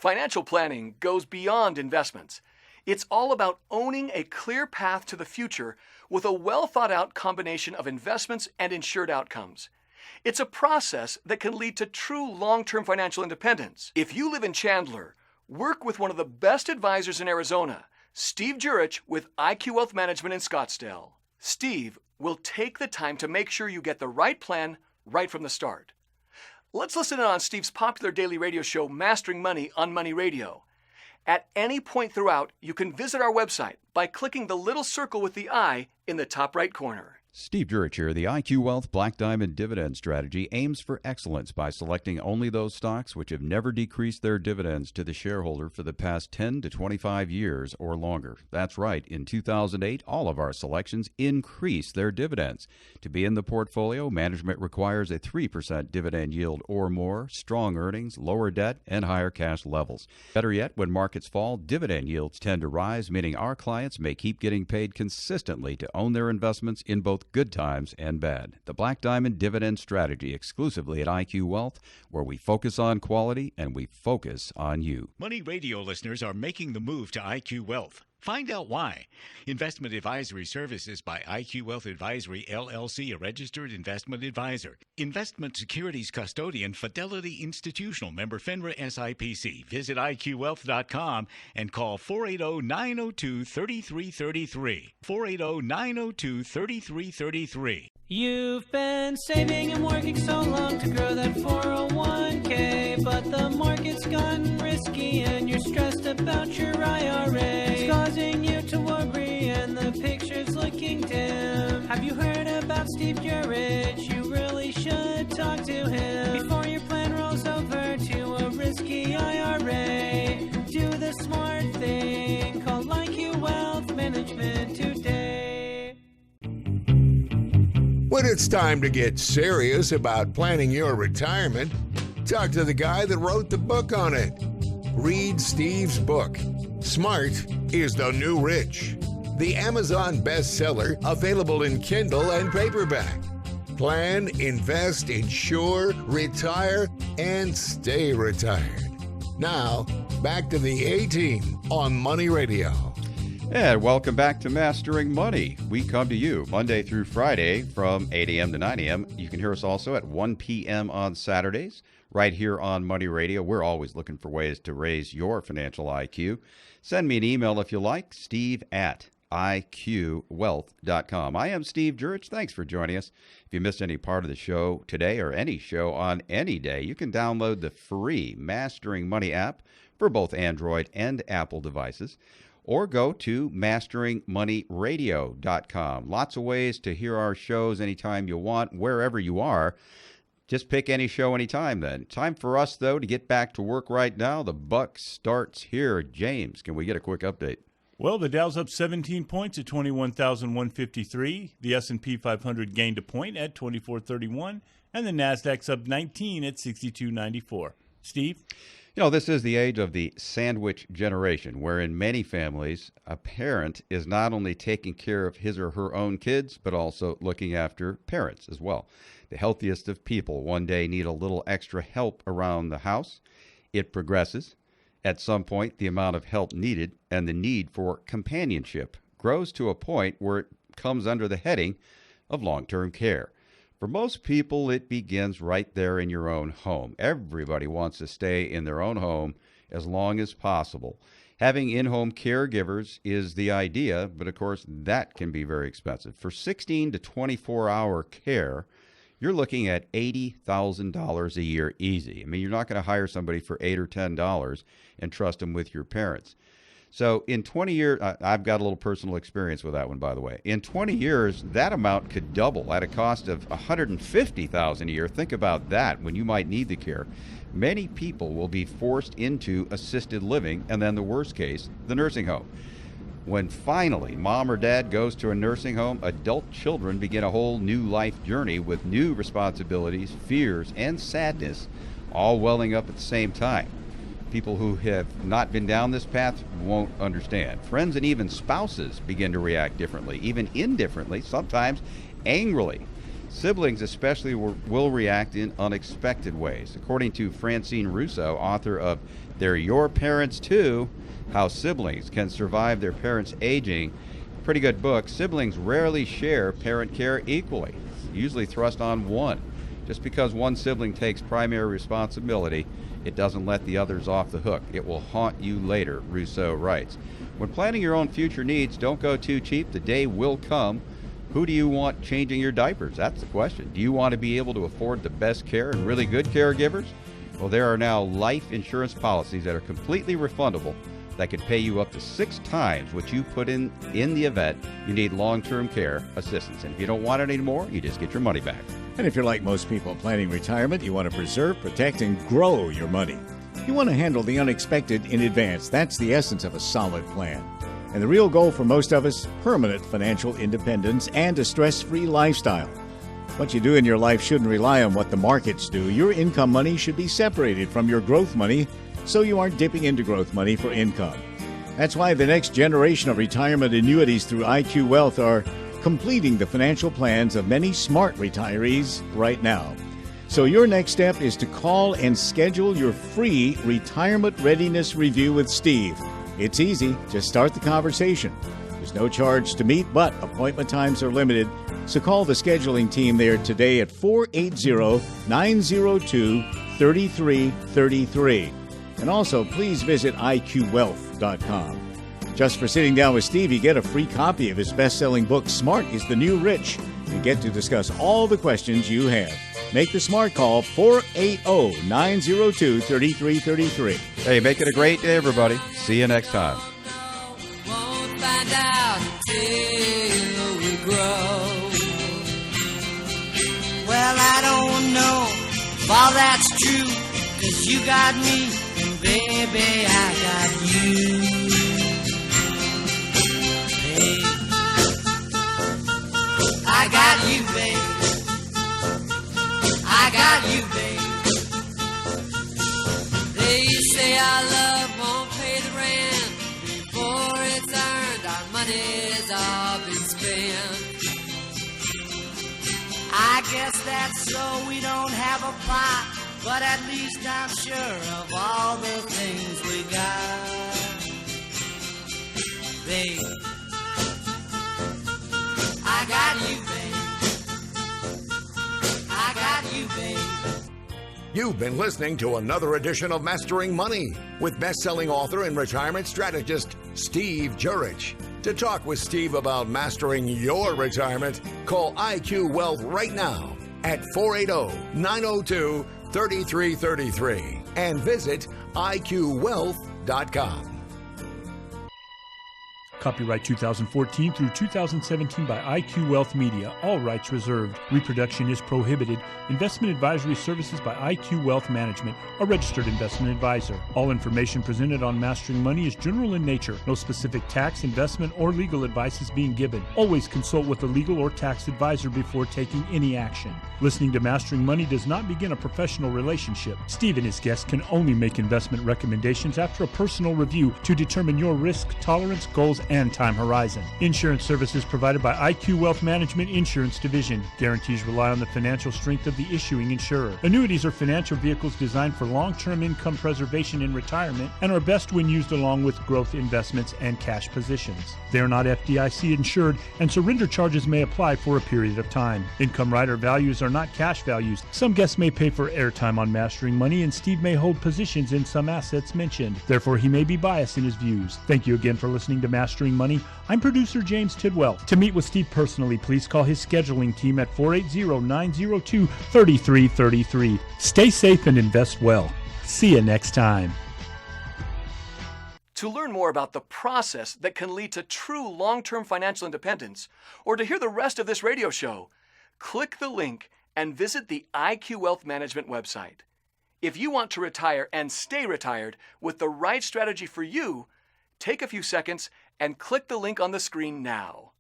Financial planning goes beyond investments. It's all about owning a clear path to the future with a well-thought-out combination of investments and insured outcomes. It's a process that can lead to true long-term financial independence. If you live in Chandler, work with one of the best advisors in Arizona, Steve Jur-itch with IQ Wealth Management in Scottsdale. Steve will take the time to make sure you get the right plan right from the start. Let's listen in on Steve's popular daily radio show, Mastering Money on Money Radio. At any point throughout, you can visit our website by clicking the little circle with the I in the top right corner. Steve Jurich here. The IQ Wealth Black Diamond Dividend Strategy aims for excellence by selecting only those stocks which have never decreased their dividends to the shareholder for the past 10 to 25 years or longer. That's right. In 2008, all of our selections increased their dividends. To be in the portfolio, management requires a 3% dividend yield or more, strong earnings, lower debt, and higher cash levels. Better yet, when markets fall, dividend yields tend to rise, meaning our clients may keep getting paid consistently to own their investments in both good times and bad. The Black Diamond Dividend Strategy exclusively at IQ Wealth, where we focus on quality and we focus on you. Money Radio listeners are making the move to IQ Wealth. Find out why. Investment advisory services by IQ Wealth Advisory, LLC, a registered investment advisor. Investment securities custodian, Fidelity Institutional, member FINRA SIPC. Visit IQWealth.com and call 480-902-3333. 480-902-3333. You've been saving and working so long to grow that 401k, but the market's gotten risky and you're stressed about your IRA. It's causing you to worry and the picture's looking dim. Have you heard about Steve Jur-itch? You really should talk to him before your plan rolls over to a risky IRA. Do the smart thing, call IQ Wealth Management today. When it's time to get serious about planning your retirement, talk to the guy that wrote the book on it. Read Steve's book, Smart is the New Rich, the Amazon bestseller, available in Kindle and paperback. Plan, invest, insure, retire, and stay retired. Now, back to the A-Team on Money Radio. And welcome back to Mastering Money. We come to you Monday through Friday from 8 a.m. to 9 a.m. You can hear us also at 1 p.m. on Saturdays right here on Money Radio. We're always looking for ways to raise your financial IQ. Send me an email if you like, steve@iqwealth.com. I am Steve Jur-itch. Thanks for joining us. If you missed any part of the show today or any show on any day, you can download the free Mastering Money app for both Android and Apple devices, or go to masteringmoneyradio.com. Lots of ways to hear our shows anytime you want, wherever you are. Just pick any show anytime then. Time for us, though, to get back to work right now. The buck starts here. James, can we get a quick update? Well, the Dow's up 17 points at 21,153. The S&P 500 gained a point at 2431. And the NASDAQ's up 19 at 6294. Steve? You know, this is the age of the sandwich generation, where in many families, a parent is not only taking care of his or her own kids, but also looking after parents as well. The healthiest of people one day need a little extra help around the house. It progresses. At some point, the amount of help needed and the need for companionship grows to a point where it comes under the heading of long-term care. For most people, it begins right there in your own home. Everybody wants to stay in their own home as long as possible. Having in-home caregivers is the idea, but of course, that can be very expensive. For 16 to 24-hour care, you're looking at $80,000 a year easy. I mean, you're not going to hire somebody for $8 or $10 and trust them with your parents. So in 20 years, I've got a little personal experience with that one, by the way. In 20 years, that amount could double at a cost of $150,000 a year. Think about that when you might need the care. Many people will be forced into assisted living, and then the worst case, the nursing home. When finally mom or dad goes to a nursing home, adult children begin a whole new life journey with new responsibilities, fears, and sadness, all welling up at the same time. People who have not been down this path won't understand. Friends and even spouses begin to react differently, even indifferently, sometimes angrily. Siblings especially will react in unexpected ways. According to Francine Russo, author of They're Your Parents Too, How Siblings Can Survive Their Parents' Aging, pretty good book. Siblings rarely share parent care equally, usually thrust on one. Just because one sibling takes primary responsibility, it doesn't let the others off the hook. It will haunt you later, Rousseau writes. When planning your own future needs, don't go too cheap. The day will come. Who do you want changing your diapers? That's the question. Do you want to be able to afford the best care and really good caregivers? Well, there are now life insurance policies that are completely refundable that could pay you up to 6 times what you put in the event you need long-term care assistance. And if you don't want it anymore, you just get your money back. And if you're like most people planning retirement, you want to preserve, protect, and grow your money. You want to handle the unexpected in advance. That's the essence of a solid plan. And the real goal for most of us, permanent financial independence and a stress-free lifestyle. What you do in your life shouldn't rely on what the markets do. Your income money should be separated from your growth money so you aren't dipping into growth money for income. That's why the next generation of retirement annuities through IQ Wealth are completing the financial plans of many smart retirees right now. So your next step is to call and schedule your free retirement readiness review with Steve. It's easy. Just start the conversation. There's no charge to meet, but appointment times are limited. So call the scheduling team there today at 480-902-3333. And also, please visit iqwealth.com. Just for sitting down with Steve, you get a free copy of his best-selling book, Smart is the New Rich. You get to discuss all the questions you have. Make the smart call, 480-902-3333. Hey, make it a great day, everybody. See you next time. Won't find out until we grow. Well, I don't know if all that's true, 'cause you got me, and baby, I got you. Babe, I got you, babe. I got you, babe. They say our love won't pay the rent before it's earned. Our money's all been spent. I guess that's so we don't have a plot, but at least I'm sure of all the things we got. Babe, I got you, babe. I got you, babe. You've been listening to another edition of Mastering Money with best-selling author and retirement strategist Steve Jurich. To talk with Steve about mastering your retirement, call IQ Wealth right now at 480-902-3333 and visit iqwealth.com. Copyright 2014 through 2017 by IQ Wealth Media. All rights reserved. Reproduction is prohibited. Investment advisory services by IQ Wealth Management, a registered investment advisor. All information presented on Mastering Money is general in nature. No specific tax, investment, or legal advice is being given. Always consult with a legal or tax advisor before taking any action. Listening to Mastering Money does not begin a professional relationship. Steve and his guests can only make investment recommendations after a personal review to determine your risk tolerance, goals, and time horizon. Insurance services provided by IQ Wealth Management Insurance Division. Guarantees rely on the financial strength of the issuing insurer. Annuities are financial vehicles designed for long-term income preservation in retirement and are best when used along with growth investments and cash positions. They are not FDIC insured, and surrender charges may apply for a period of time. Income rider values are not cash values. Some guests may pay for airtime on Mastering Money, and Steve may hold positions in some assets mentioned. Therefore, he may be biased in his views. Thank you again for listening to Mastering Money. I'm producer James Tidwell. To meet with Steve personally, please call his scheduling team at 480-902-3333. Stay safe and invest well. See you next time. To learn more about the process that can lead to true long-term financial independence, or to hear the rest of this radio show, click the link and visit the IQ Wealth Management website. If you want to retire and stay retired with the right strategy for you, take a few seconds and click the link on the screen now.